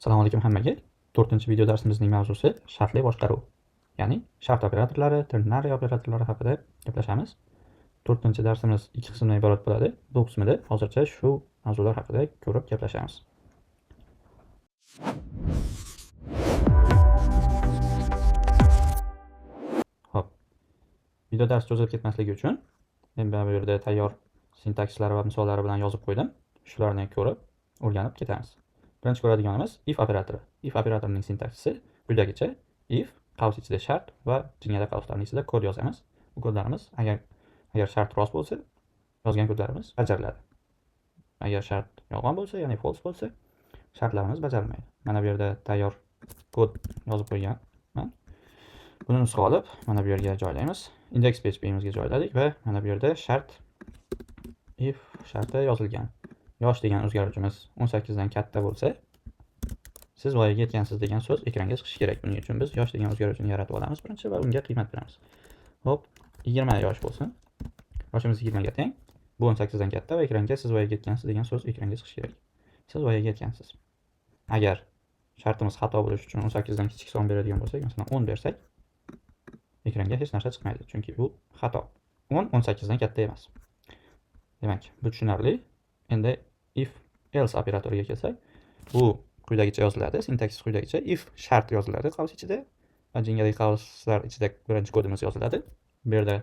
Assalomu alaykum hammaga. 4-video darsimizning mavzusi shartli boshqaruv. Ya'ni shart operatorlari, ternary operatorlari haqida gaplashamiz. 4-darsimiz 2 qismdan iborat bo'ladi. Bu qismida hozircha shu mavzular haqida ko'rib gaplashamiz. Xo'p. Video dars cho'zilib ketmasligi uchun men bu yerda tayyor sintakslari va misollari bilan yozib qo'ydim. Shularni ko'rib, o'rganib ketamiz. Birinchi ko'radiganimiz if operatori. If operatorining sintaksisi quyidagicha: if qavs ichida shart va jingala qavslarning ichida kod yozamiz. Bu kodlarimiz agar shart rost bo'lsa, yozgan kodlarimiz bajariladi. Agar shart yolg'on bo'lsa, ya'ni false bo'lsa, shartlarimiz bajarilmaydi. Mana bu yerda tayyor kod yozib qo'yganman. Buni nusxa olib, mana bu yerga joylaymiz. index.php'imizga joyladik va mana bu yerda shart if sharti yozilgan. Yosh degan o'zgaruvchimiz 18 dan katta bo'lsa, siz voyaga yetgansiz degan so'z ekranga chiqishi kerak. Buning uchun biz yosh degan o'zgaruvchini yaratib olamiz birinchi va unga qiymat beramiz. Hop, 20 yosh bo'lsin. Yoshimiz 20 ga teng. Bu 18 dan katta va ekranga siz voyaga yetgansiz degan so'z ekranga chiqishi kerak. Siz voyaga yetgansiz. Agar shartimiz xato bo'lishi uchun 18 dan kichik son beradigan bo'lsak, masalan 10 bersak, ekranga hech narsa chiqmaydi, chunki bu xato. 10 18 dan katta emas. Demak, bu tushunarli. Endi if else operatoriga kelsak, bu quyidagicha yoziladi. Sintaksis quyidagicha: if shart yoziladi qavs ichida va jingali qavslar ichida birinchi kodimiz yoziladi. Bu yerda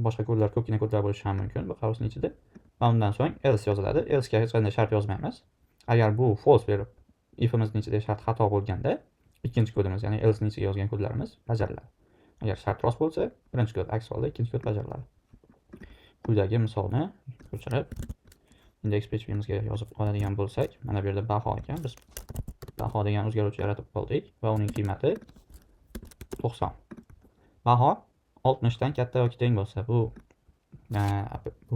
boshqa kodlar, ko'pgina kodlar bo'lishi ham mumkin bu qavsning ichida. Va undan so'ng else yoziladi. Else ga hech qanday shart yozmaymiz. Agar bu false berib, ifimizning ichida shart xato bo'lganda, ikkinchi kodimiz, ya'ni else ning ichiga yozgan kodlarimiz bajariladi. Agar shart rost bo'lsa, birinchi kod, aks holda ikkinchi kod bajariladi. Quyidagi misolni ko'chirib index.php'imizga yozib oladigan bo'lsak, mana bu yerda baho ekan. Biz baho degan o'zgaruvchi yaratib oldik va uning qiymati 90. Baho 60 dan katta yoki teng bo'lsa, bu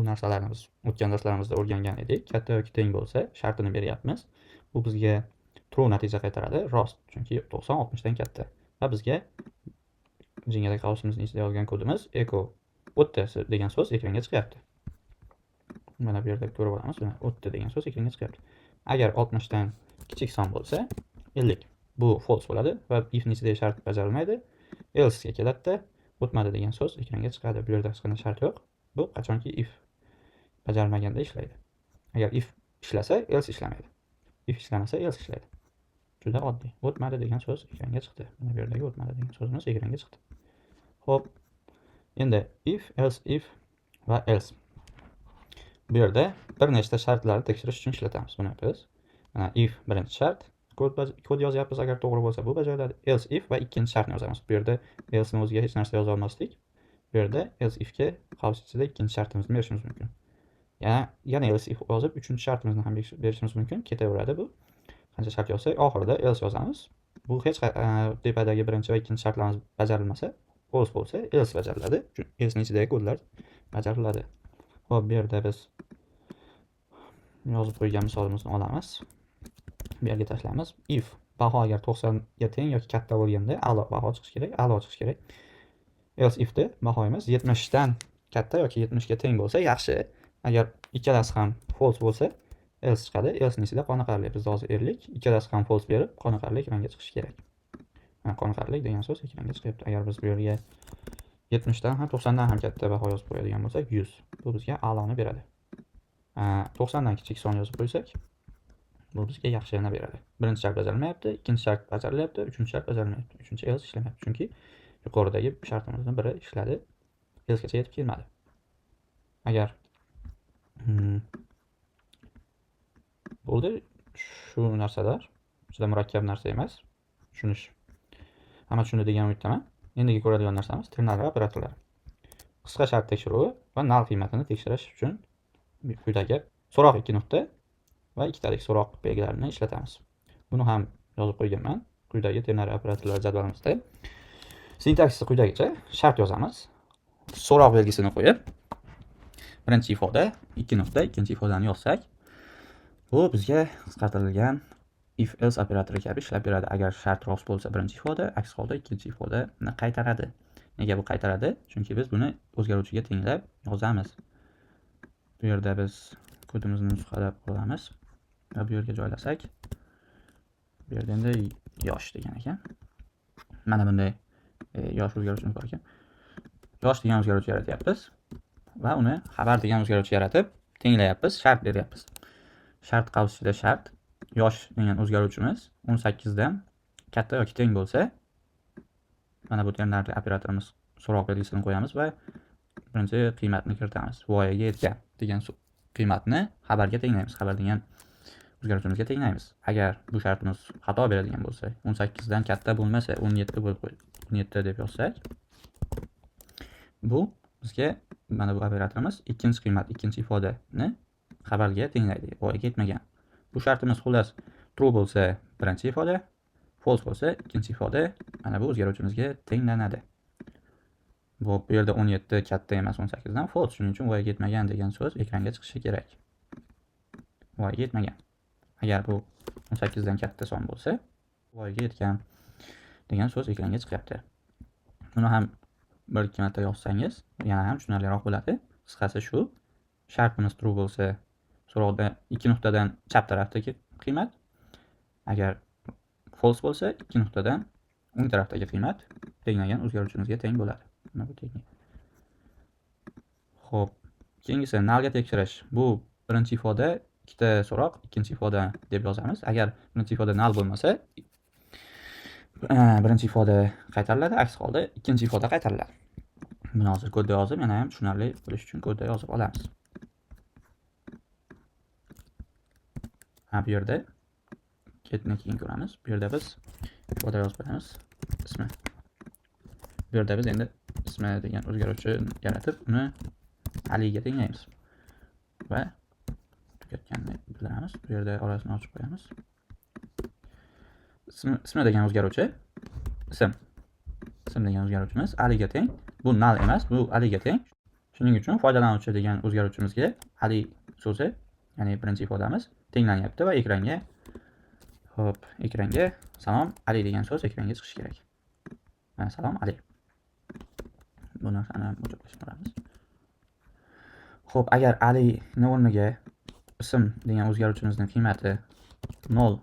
narsalarni biz o'tgan darslarimizda o'rgangan edik. Katta yoki teng bo'lsa, shartini beryapmiz. Bu bizga true natija qaytaradi, rost, chunki 90 60 dan katta. Va bizga jingali qavsimizning ichida yozgan kodimiz echo 30 degan so'z ekranga chiqyapti. Mana bu yerda ko'rib olamiz. Mana 30 degan so'z ekranga chiqyapti. Agar 60 dan kichik son bo'lsa, 50. Bu false bo'ladi va if ning ichida shart bajarilmaydi. Else ga keladi-da, o'tmadi degan so'z ekranga chiqadi. Bu yerda hech qanday shart yo'q. Bu qachonki if bajarilmaganda ishlaydi. Agar if ishlasa, else ishlamaydi. If ishlamasa, else ishlaydi. Juda oddiy. O'tmadi degan so'z ekranga chiqdi. Mana bu yerdagi o'tmadi degan so'zimiz ekranga chiqdi. Xo'p. Endi if, else, if va else. Bu yerda bir nechta shartlarni tekshirish uchun ishlatamiz buni biz. Mana if birinchi shart, kod yozyapmiz, agar to'g'ri bo'lsa bu bajariladi. Else if va ikkinchi shartni yozamiz. Bu yerda else ni o'ziga hech narsa yoza olmasdik. Bu yerda else if ga qavs ichida ikkinchi shartimizni berishimiz mumkin. Yana else if yozib, uchinchi shartimizni ham berishimiz mumkin. Ketaveradi bu. Qancha shart yozsak, oxirida else yozamiz. Bu hech tepadagi birinchi va ikkinchi shartlarimiz bajarilmasa, false bo'lsa, else bajariladi. Else ning ichidagi kodlar bajariladi. Xo'p, bu yerda biz yozib qo'ygan misolimizni olamiz. Bu yerga tashlaymiz. If baho agar 90 ga teng yoki katta bo'lganda a'lo baho chiqishi kerak, a'lo chiqishi kerak. Else if da bahoyimiz 70 dan katta yoki 70 ga teng bo'lsa yaxshi. Agar ikkalasi ham false bo'lsa, else chiqadi. Else ning ichida qoniqarli. Bizda hozir erlik, ikkalasi ham false berib, qoniqarli ekranga chiqishi kerak. Mana qoniqarli degan so'z ekranga chiqyapti. Agar biz bu yerga 70 dan ham 90 dan ham katta baho yozib qo'yadigan bo'lsak, 100. Bu bizga a'loni beradi. 90 dan kichik son yozib qo'ysak, bu bizga yaxshini beradi. Birinchi shart bajarilmayapti, ikkinchi shart bajarilyapti, uchinchi shart bajarilmayapti, uchinchi else ishlamayapti. Chunki yuqoridagi shartimizning biri ishladi, else gacha yetib kelmadi. Agar bo'ldi, shu narsalar juda murakkab narsa emas. Tushunish. Hamma tushunadi degan umiddaman. Endigi ko'radigan narsamiz ternary operatorlari. Qisqa shart tekshiruvi va null qiymatini tekshirish uchun quyidagi so'roq 2 nuqta va ikkitalik so'roq belgilarini ishlatamiz. Buni ham yozib qo'yganman quyidagi ternary operatorlar jadvalimizda. Sintaksisi quyidagicha: shart yozamiz. So'roq belgisini qo'yib, birinchi ifoda 2 nuqta, ikkinchi ifodani yozsak, bu bizga qisqartirilgan if else operatori kabi ishlab beradi. Agar shart rost bo'lsa birinchi ifoda, aks holda ikkinchi ifodani qaytaradi. Nega bu qaytaradi? Chunki biz buni o'zgaruvchiga tenglab yozamiz. Bu yerda biz kodimizni nusxalab olamiz va bu yerga joylasak, Bu yerda endi yosh degan ekan. Mana bunday yosh o'zgaruvchimiz bor ekan. Yosh degan o'zgaruvchi yaratyapmiz va uni xabar degan o'zgaruvchi yaratib tenglayapmiz, shart beryapmiz. Shart qavsida shart yosh degan o'zgaruvchimiz 18 dan katta yoki teng bo'lsa, mana bu ternarli operatorimiz so'roq belgisini qo'yamiz va birinchi qiymatni kiritamiz. Voyaga yetgan degan qiymatni xabarga tenglaymiz. Xabar degan o'zgaruvchimizga tenglaymiz. Agar bu shartimiz xato beradigan bo'lsa, 18 dan katta bo'lmasa, 17 bo'lib 17 deb yozsak, bu bizga mana bu operatorimiz ikkinchi qiymat, ikkinchi ifodani xabarga tenglaydi. Voyaga yetmagan. Bu shartimiz xullas true bo'lsa birinchi ifoda, false bo'lsa ikkinchi ifoda mana bu o'zgaruvchimizga tenglanadi. Bu yerda 17 katta emas 18 dan, false, shuning uchun voyaga yetmagan degan so'z ekranga chiqishi kerak. Voyaga yetmagan. Agar bu 18 dan katta son bo'lsa, voyaga yetgan degan so'z ekranga chiqyapti. Buni ham bir ikki marta yozsangiz yana ham tushunarliroq bo'ladi. Qisqasi shu, shartimiz true bo'lsa, so'roqda ikki nuqtadan chap tarafdagi qiymat, agar false bo'lsa, ikki nuqtadan o'ng tarafdagi qiymat tenglangan o'zgaruvchimizga teng bo'ladi. Mana bu teng. Xo'p, keyingisi nullga tekshirish. Bu birinchi ifoda, ikkita so'roq, ikkinchi ifoda deb yozamiz. Agar birinchi ifoda null bo'lmasa, birinchi ifoda qaytariladi, aks holda ikkinchi ifoda qaytariladi. Buni hozir kodda yozib, yana ham tushunarli bo'lish uchun kodda yozib olamiz. Bu yerda getni keyin ko'ramiz. Bu yerda biz ifoda yozib qo'yamiz, ismi. Bu yerda biz endi ismi degan o'zgaruvchi yaratib, uni aliga tenglaymiz va tugatganini bildiramiz. Bu yerda orasini ochib qo'yamiz. Ismi degan o'zgaruvchi, ism degan o'zgaruvchimiz aliga teng. Bu null emas, bu aliga teng. Shuning uchun foydalanuvchi degan o'zgaruvchimizga ali so'zi, ya'ni birinchi ifodamiz tenglanyapti va ekranga, xo'p, ekranga salom Ali degan so'z ekranga chiqishi kerak. Mana salom Ali. Bu narsani o'chirib olamiz. Xo'p, agar Ali ni o'rniga ism degan o'zgaruvchimizning qiymati 0,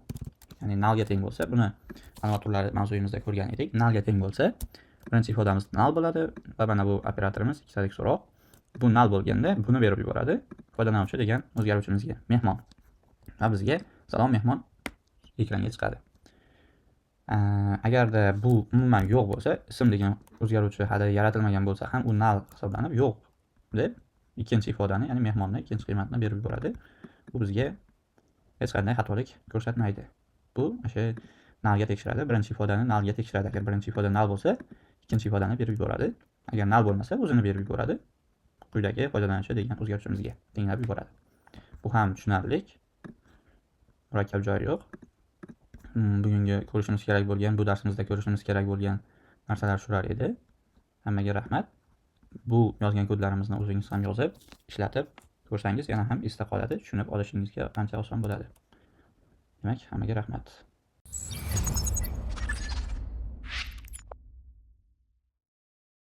ya'ni nullga teng bo'lsa, buni ma'lumot turlari mavzuyimizda ko'rgan edik. Nullga teng bo'lsa, birinchi ifodamiz null bo'ladi va mana bu operatorimiz ikkitalik so'roq. Bu null bo'lganda buni berib yuboradi foydalanuvchi degan o'zgaruvchimizga, mehmon. Va bizga salom mehmon ekranga chiqadi. Agarda bu umuman yo'q bo'lsa, ism degan o'zgaruvchi hali yaratilmagan bo'lsa ham u null hisoblanib yo'q deb ikkinchi ifodani, ya'ni mehmonni ikkinchi qiymatni berib yuboradi. Bu bizga hech qanday xatolik ko'rsatmaydi. Bu o'sha nullga tekshiradi, birinchi ifodani nullga tekshiradi. Agar birinchi ifoda null bo'lsa, ikkinchi ifodani berib yuboradi. Agar null bo'lmasa, o'zini berib yuboradi. Quyidagi foydalanuvchi degan o'zgaruvchimizga tenglab yuboradi. Bu ham tushunarli, murakkab joyi yo'q. Bugungi ko'rishimiz kerak bo'lgan, bu darsimizda ko'rishimiz kerak bo'lgan narsalar shular edi. Hammaga rahmat. Bu yozgan kodlarimizni o'zingiz ham yozib, ishlatib ko'rsangiz yana ham esda qoladi, tushunib olishingizga ancha oson bo'ladi. Demak, hammaga rahmat.